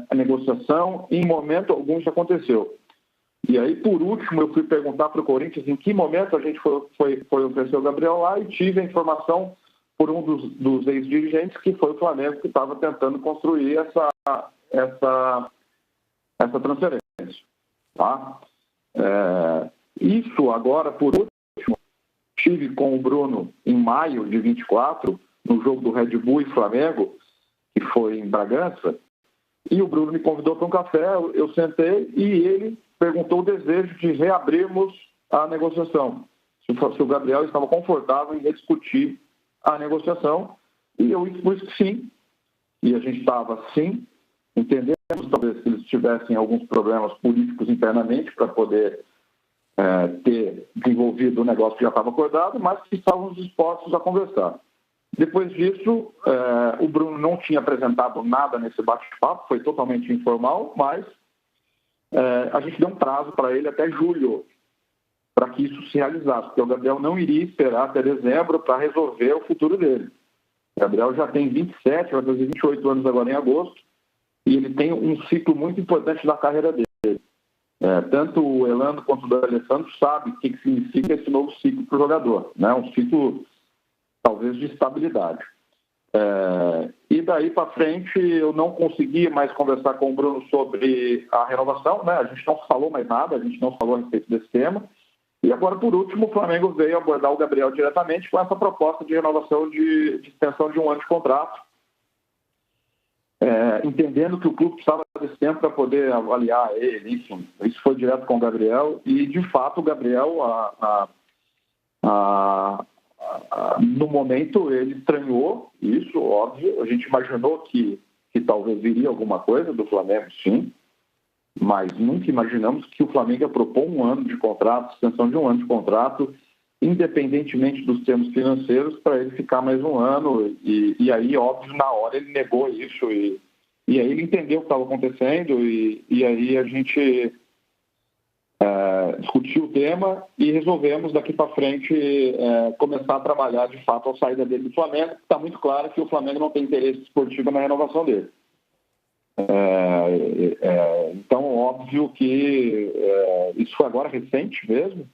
a negociação e em momento algum isso aconteceu. E aí, por último, eu fui perguntar para o Corinthians em que momento a gente foi oferecer o Gabriel lá e tive a informação por um dos ex-dirigentes que foi o Flamengo que estava tentando construir essa transferência. Tá? Isso agora, por último, estive com o Bruno em maio de 24, no jogo do Red Bull e Flamengo, que foi em Bragança, e o Bruno me convidou para um café, eu sentei e ele perguntou o desejo de reabrirmos a negociação. Se o Gabriel estava confortável em rediscutir a negociação, e eu expus que sim, e a gente estava sim, entendemos talvez que eles tivessem alguns problemas políticos internamente para poder ter desenvolvido o negócio que já estava acordado, mas que estávamos dispostos a conversar. Depois disso, o Bruno não tinha apresentado nada nesse bate-papo, foi totalmente informal, mas a gente deu um prazo para ele até julho, para que isso se realizasse, porque o Gabriel não iria esperar até dezembro para resolver o futuro dele. O Gabriel já tem 27, vai fazer 28 anos agora em agosto, e ele tem um ciclo muito importante na carreira dele. Tanto o Elano quanto o D'Alessandro sabem o que significa esse novo ciclo para o jogador, né? Um ciclo talvez de estabilidade. E daí para frente eu não consegui mais conversar com o Bruno sobre a renovação, né? A gente não falou mais nada, a gente não falou a respeito desse tema. E agora, por último, o Flamengo veio abordar o Gabriel diretamente com essa proposta de renovação de extensão de 1 ano de contrato, entendendo que o clube precisava desse tempo para poder avaliar ele, enfim. Isso foi direto com o Gabriel e, de fato, o Gabriel, no momento, ele estranhou isso, óbvio. A gente imaginou que talvez viria alguma coisa do Flamengo, sim, mas nunca imaginamos que o Flamengo ia propor 1 ano de contrato, extensão de 1 ano de contrato, independentemente dos termos financeiros, para ele ficar mais 1 ano. E aí, óbvio, na hora ele negou isso e aí ele entendeu o que estava acontecendo e aí a gente discutiu o tema e resolvemos daqui para frente começar a trabalhar de fato a saída dele do Flamengo. Está muito claro que o Flamengo não tem interesse esportivo na renovação dele. Então, óbvio que isso foi agora recente mesmo,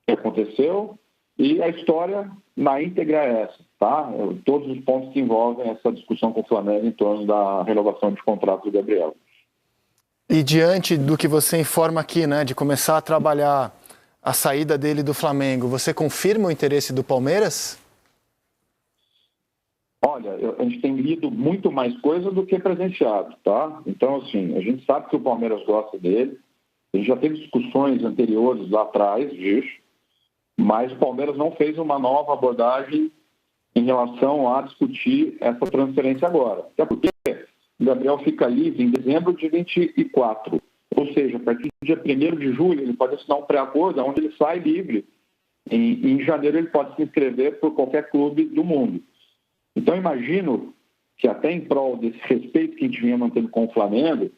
que aconteceu, e a história na íntegra é essa, tá? Todos os pontos que envolvem essa discussão com o Flamengo em torno da renovação de contrato do Gabriel. E diante do que você informa aqui, né, de começar a trabalhar a saída dele do Flamengo, você confirma o interesse do Palmeiras? Olha, a gente tem lido muito mais coisa do que presenciado, tá? Então, assim, a gente sabe que o Palmeiras gosta dele, a gente já teve discussões anteriores lá atrás disso, mas o Palmeiras não fez uma nova abordagem em relação a discutir essa transferência agora. Até porque o Gabriel fica livre em dezembro de 24, ou seja, a partir do dia 1º de julho ele pode assinar um pré-acordo onde ele sai livre. Em janeiro ele pode se inscrever por qualquer clube do mundo. Então, imagino que até em prol desse respeito que a gente vinha mantendo com o Flamengo,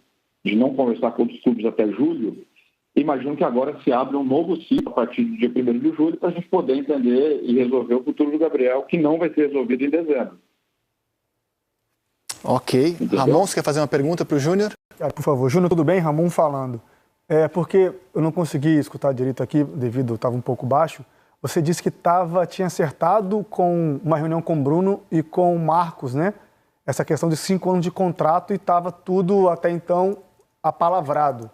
de não conversar com outros clubes até julho, imagino que agora se abre um novo ciclo a partir do dia 1º de julho para a gente poder entender e resolver o futuro do Gabriel, que não vai ser resolvido em dezembro. Ok. Entendeu? Ramon, você quer fazer uma pergunta para o Júnior? Por favor. Júnior, tudo bem? Ramon falando. Porque eu não consegui escutar direito aqui, devido estava um pouco baixo. Você disse que tinha acertado com uma reunião com o Bruno e com o Marcos, né? Essa questão de 5 anos de contrato e estava tudo até então apalavrado.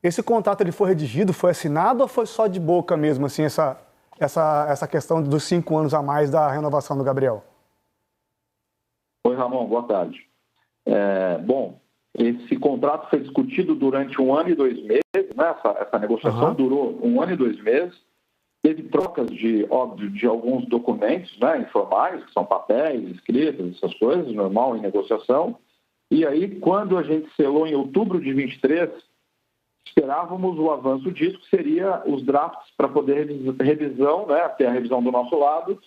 Esse contrato ele foi redigido, foi assinado ou foi só de boca mesmo, assim, essa questão dos 5 anos a mais da renovação do Gabriel? Oi, Ramon, boa tarde. Bom, esse contrato foi discutido durante 1 ano e 2 meses, né? Essa negociação durou 1 ano e 2 meses. Teve trocas de alguns documentos, né, informais, que são papéis, escritas, essas coisas, normal em negociação. E aí, quando a gente selou em outubro de 23, esperávamos o avanço disso, que seria os drafts para poder revisão, né, ter a revisão do nosso lado,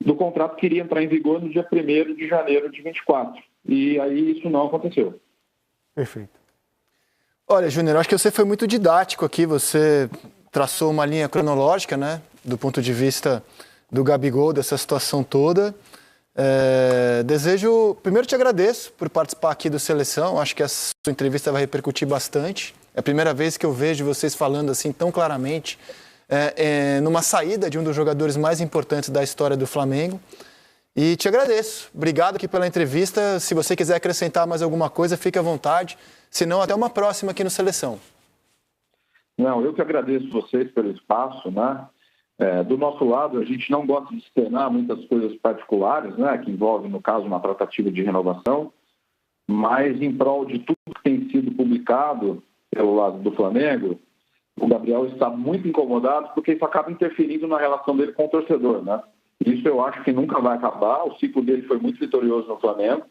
do contrato que iria entrar em vigor no dia 1º de janeiro de 24. E aí isso não aconteceu. Perfeito. Olha, Júnior, acho que você foi muito didático aqui, você traçou uma linha cronológica, né, do ponto de vista do Gabigol, dessa situação toda. Primeiro te agradeço por participar aqui do Seleção, acho que a sua entrevista vai repercutir bastante. É a primeira vez que eu vejo vocês falando assim tão claramente numa saída de um dos jogadores mais importantes da história do Flamengo. E te agradeço. Obrigado aqui pela entrevista. Se você quiser acrescentar mais alguma coisa, fique à vontade. Se não, até uma próxima aqui no Seleção. Não, eu que agradeço vocês pelo espaço, né? Do nosso lado, a gente não gosta de externar muitas coisas particulares, né? Que envolvem, no caso, uma tratativa de renovação. Mas, em prol de tudo que tem sido publicado pelo lado do Flamengo, o Gabriel está muito incomodado porque isso acaba interferindo na relação dele com o torcedor, né? Isso eu acho que nunca vai acabar. O ciclo dele foi muito vitorioso no Flamengo.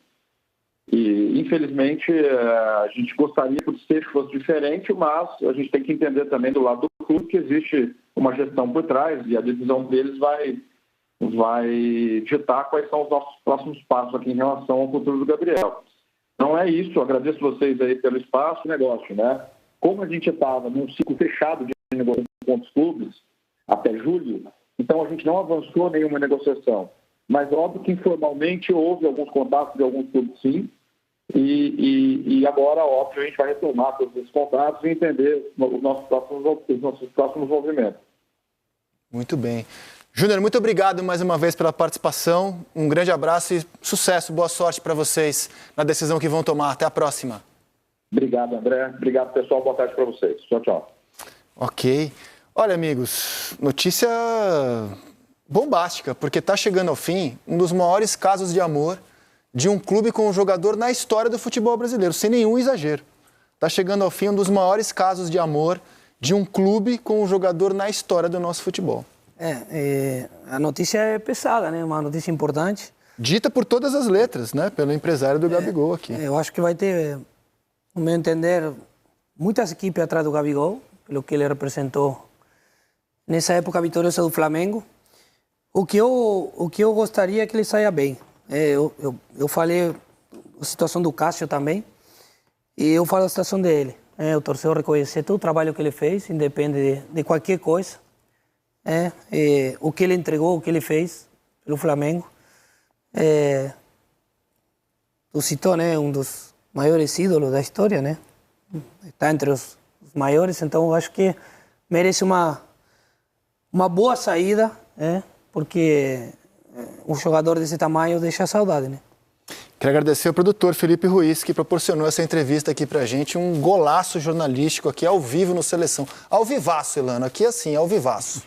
E, infelizmente, a gente gostaria que o desfecho fosse diferente, mas a gente tem que entender também do lado do clube que existe uma gestão por trás e a decisão deles vai ditar quais são os nossos próximos passos aqui em relação ao futuro do Gabriel. Então é isso. Eu agradeço vocês aí pelo espaço e negócio, né? Como a gente estava num ciclo fechado de negociação com os clubes até julho, então a gente não avançou nenhuma negociação. Mas óbvio que informalmente houve alguns contatos de alguns clubes, sim. E agora, óbvio, a gente vai retomar todos esses contatos e entender os nossos próximos movimentos. Muito bem. Júnior, muito obrigado mais uma vez pela participação. Um grande abraço e sucesso, boa sorte para vocês na decisão que vão tomar. Até a próxima. Obrigado, André. Obrigado, pessoal. Boa tarde para vocês. Tchau, tchau. Ok. Olha, amigos, notícia bombástica, porque está chegando ao fim um dos maiores casos de amor de um clube com um jogador na história do futebol brasileiro, sem nenhum exagero. Está chegando ao fim um dos maiores casos de amor de um clube com um jogador na história do nosso futebol. A notícia é pesada, né? Uma notícia importante. Dita por todas as letras, né? Pelo empresário do Gabigol aqui. Eu acho que vai ter, no meu entender, muitas equipes atrás do Gabigol, pelo que ele representou nessa época vitoriosa do Flamengo. O que eu gostaria é que ele saia bem. Eu falei a situação do Cássio também, e eu falo a situação dele. O torcedor reconhecer todo o trabalho que ele fez, independe de qualquer coisa. O que ele entregou, o que ele fez pelo Flamengo. Tu citou, né, um dos maiores ídolos da história, né? Está entre os maiores, então eu acho que merece uma boa saída, porque um jogador desse tamanho deixa saudade, né? Quero agradecer ao produtor Felipe Ruiz, que proporcionou essa entrevista aqui pra gente, um golaço jornalístico aqui ao vivo no Seleção. Ao vivaço, Elano, aqui assim, ao vivaço.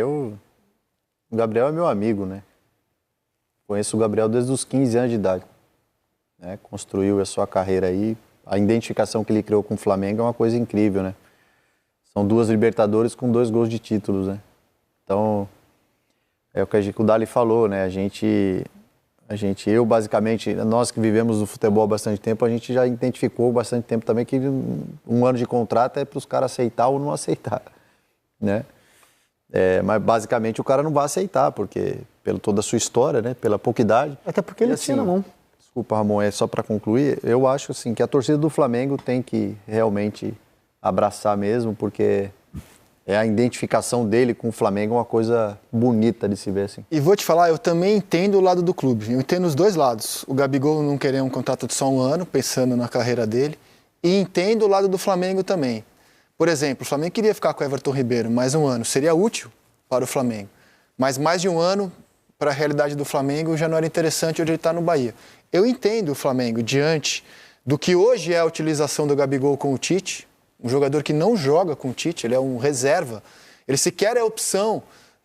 O Gabriel é meu amigo, né? Conheço o Gabriel desde os 15 anos de idade. Né? Construiu a sua carreira aí. A identificação que ele criou com o Flamengo é uma coisa incrível, né? São 2 Libertadores com 2 gols de títulos, né? Então, é o que o Dali falou, né? Eu basicamente, nós que vivemos no futebol há bastante tempo, a gente já identificou bastante tempo também que 1 ano de contrato é para os caras aceitar ou não aceitar, né? Mas basicamente o cara não vai aceitar, porque pela toda a sua história, né? Pela pouca idade. Até porque ele tinha na mão. Desculpa, Ramon, só para concluir, eu acho assim, que a torcida do Flamengo tem que realmente abraçar mesmo, porque a identificação dele com o Flamengo é uma coisa bonita de se ver assim. E vou te falar, eu também entendo o lado do clube, eu entendo os dois lados. O Gabigol não querer um contrato de só 1 ano, pensando na carreira dele, e entendo o lado do Flamengo também. Por exemplo, o Flamengo queria ficar com o Everton Ribeiro mais 1 ano, seria útil para o Flamengo. Mas mais de 1 ano, para a realidade do Flamengo, já não era interessante onde ele está no Bahia. Eu entendo o Flamengo diante do que hoje é a utilização do Gabigol com o Tite, um jogador que não joga com o Tite, ele é um reserva. Ele sequer é opção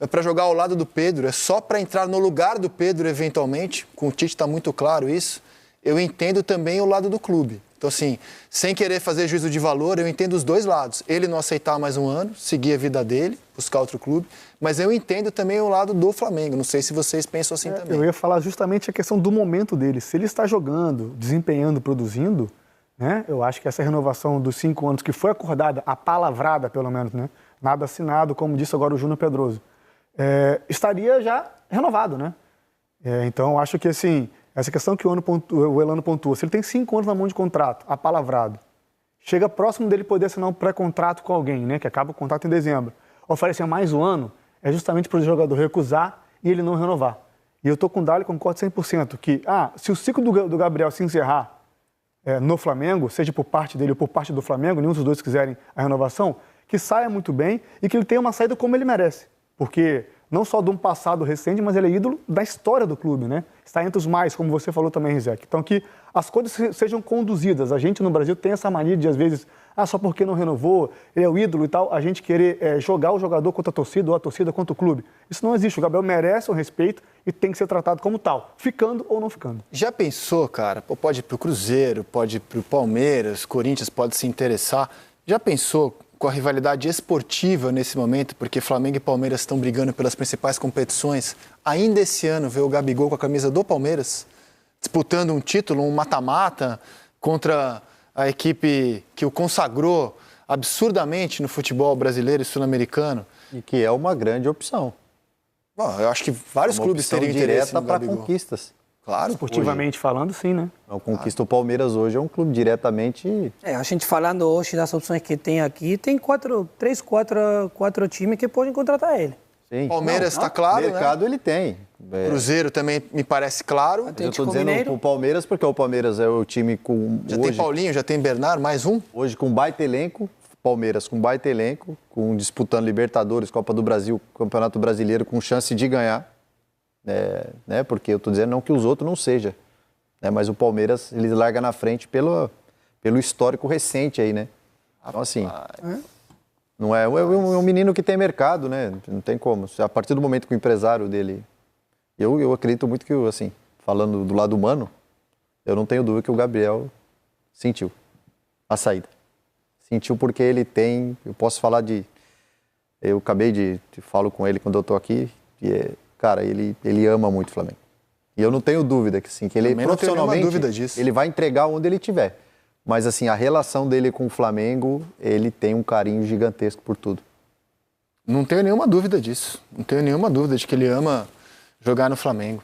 para jogar ao lado do Pedro, é só para entrar no lugar do Pedro eventualmente, com o Tite está muito claro isso. Eu entendo também o lado do clube. Então, assim, sem querer fazer juízo de valor, eu entendo os dois lados. Ele não aceitar mais 1 ano, seguir a vida dele, buscar outro clube, mas eu entendo também o lado do Flamengo. Não sei se vocês pensam assim também. Eu ia falar justamente a questão do momento dele. Se ele está jogando, desempenhando, produzindo, né, eu acho que essa renovação dos 5 anos que foi acordada, apalavrada pelo menos, né, nada assinado, como disse agora o Júnior Pedroso, estaria já renovado, né? Então, eu acho que, assim, essa questão que o Elano pontua, se ele tem 5 anos na mão de contrato, apalavrado, chega próximo dele poder assinar um pré-contrato com alguém, né, que acaba o contrato em dezembro, oferecer mais 1 ano, é justamente para o jogador recusar e ele não renovar. E eu estou com o Dali, concordo 100%, que se o ciclo do Gabriel se encerrar no Flamengo, seja por parte dele ou por parte do Flamengo, nenhum dos dois quiserem a renovação, que saia muito bem e que ele tenha uma saída como ele merece. Porque não só de um passado recente, mas ele é ídolo da história do clube, né? Está entre os mais, como você falou também, Rizek. Então, que as coisas sejam conduzidas. A gente no Brasil tem essa mania de, às vezes, só porque não renovou, ele é o ídolo e tal, a gente querer jogar o jogador contra a torcida ou a torcida contra o clube. Isso não existe. O Gabriel merece um respeito e tem que ser tratado como tal, ficando ou não ficando. Já pensou, cara? Pode ir pro Cruzeiro, pode ir pro Palmeiras, Corinthians pode se interessar. Já pensou com a rivalidade esportiva nesse momento, porque Flamengo e Palmeiras estão brigando pelas principais competições, ainda esse ano ver o Gabigol com a camisa do Palmeiras, disputando um título, um mata-mata, contra a equipe que o consagrou absurdamente no futebol brasileiro e sul-americano? E que é uma grande opção. Bom, eu acho que vários clubes teriam interesse direta para conquistas. Claro. Esportivamente falando, sim, né? A conquista do Palmeiras hoje é um clube diretamente... A gente falando hoje das opções que tem aqui, tem quatro times que podem contratar ele. Sim. Palmeiras está claro, mercado, né? Ele tem. Cruzeiro também me parece claro. Eu estou dizendo o Palmeiras porque o Palmeiras é o time com... Já tem Paulinho, já tem Bernardo, mais um. Hoje com baita elenco, Palmeiras com baita elenco, disputando Libertadores, Copa do Brasil, Campeonato Brasileiro, com chance de ganhar. Né? Porque eu estou dizendo não que os outros não sejam. Né? Mas o Palmeiras, ele larga na frente pelo histórico recente aí, né? Então, assim... Não é um menino que tem mercado, né? Não tem como. A partir do momento que o empresário dele... Eu acredito muito que, assim, falando do lado humano, eu não tenho dúvida que o Gabriel sentiu a saída. Sentiu porque ele tem... Eu posso falar de... Eu acabei de falo com ele quando eu estou aqui, e, cara, ele ama muito o Flamengo. E eu não tenho dúvida que, assim, que ele profissionalmente dúvida disso. Ele vai entregar onde ele estiver. Mas, assim, a relação dele com o Flamengo, ele tem um carinho gigantesco por tudo. Não tenho nenhuma dúvida disso. Não tenho nenhuma dúvida de que ele ama jogar no Flamengo.